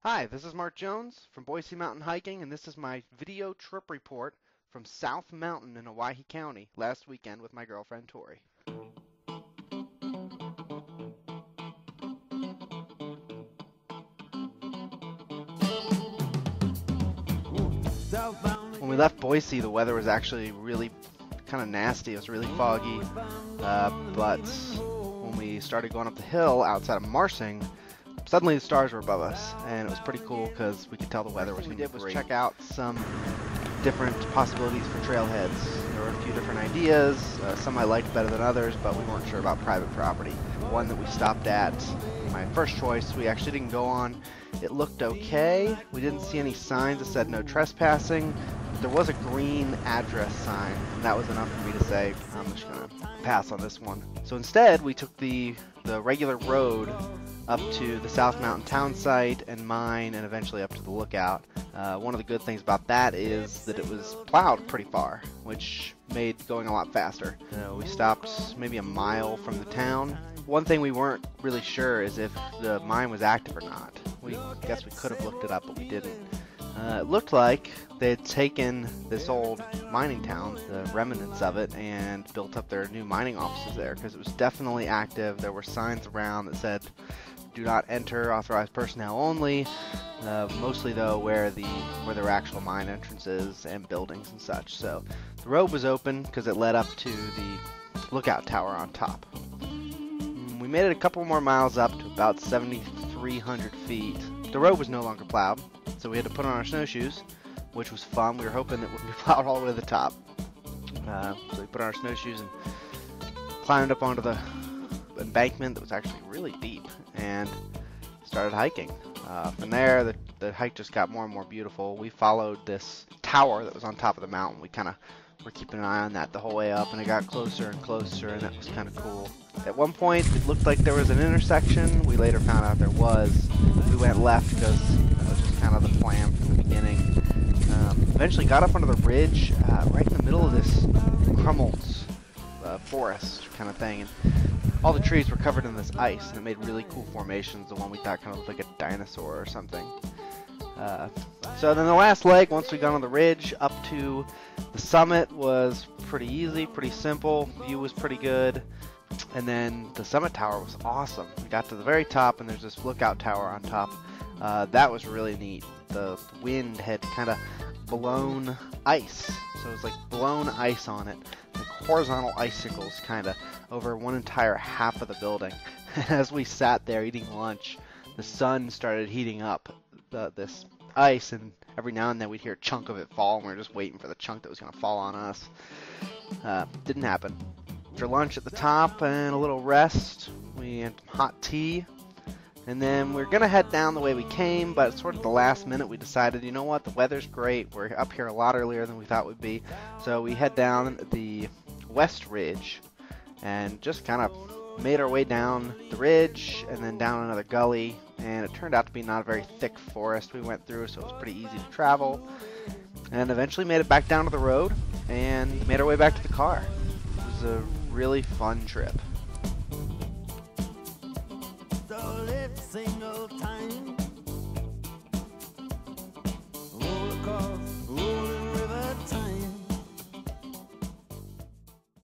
Hi, this is Mark Jones from Boise Mountain Hiking, and this is my video trip report from South Mountain in Owyhee County last weekend with my girlfriend Tori. When we left Boise, the weather was actually really kind of nasty. It was really foggy, but when we started going up the hill outside of Marsing, suddenly the stars were above us, and it was pretty cool because we could tell the weather was going to be great. What we did was check out some different possibilities for trailheads. There were a few different ideas. Some I liked better than others, but we weren't sure about private property. One that we stopped at, my first choice, we actually didn't go on. It looked okay. We didn't see any signs that said no trespassing. There was a green address sign, and that was enough for me to say, I'm just going to pass on this one. So instead, we took the regular road up to the South Mountain town site and mine, and eventually up to the lookout. One of the good things about that is that it was plowed pretty far, which made going a lot faster. We stopped maybe a mile from the town. One thing we weren't really sure is if the mine was active or not. We guess we could have looked it up, but we didn't. It looked like they had taken this old mining town, the remnants of it, and built up their new mining offices there, because it was definitely active. There were signs around that said, "Do not enter, authorized personnel only," mostly though where there were actual mine entrances and buildings and such. So the road was open because it led up to the lookout tower on top. We made it a couple more miles up to about 7,300 feet. The road was no longer plowed, so we had to put on our snowshoes, which was fun. We were hoping it would be plowed all the way to the top. So we put on our snowshoes and climbed up onto the embankment that was actually really deep and started hiking. From there, the hike just got more and more beautiful. We followed this tower that was on top of the mountain. We kind of were keeping an eye on that the whole way up, and it got closer and closer, and that was kind of cool. At one point, it looked like there was an intersection. We later found out there was. We went left because that was just kind of the plan from the beginning. Eventually got up onto the ridge right in the middle of this Crummel's forest kind of thing, and all the trees were covered in this ice, and it made really cool formations. The one we thought kind of looked like a dinosaur or something. So then the last leg, once we got on the ridge up to the summit, was pretty easy, pretty simple. View was pretty good. And then the summit tower was awesome. We got to the very top, and there's this lookout tower on top. That was really neat. The wind had kind of blown ice, so it was like blown ice on it, like horizontal icicles kind of over one entire half of the building. And as we sat there eating lunch, the sun started heating up this ice, and every now and then we'd hear a chunk of it fall, and we were just waiting for the chunk that was going to fall on us. Didn't happen. After lunch at the top and a little rest, we had some hot tea, and then we were going to head down the way we came, but sort of the last minute we decided, you know what, the weather's great, we're up here a lot earlier than we thought we'd be, so we head down the west ridge and just kind of made our way down the ridge and then down another gully, and it turned out to be not a very thick forest we went through, so it was pretty easy to travel, and eventually made it back down to the road and made our way back to the car. It was a really fun trip. So every single time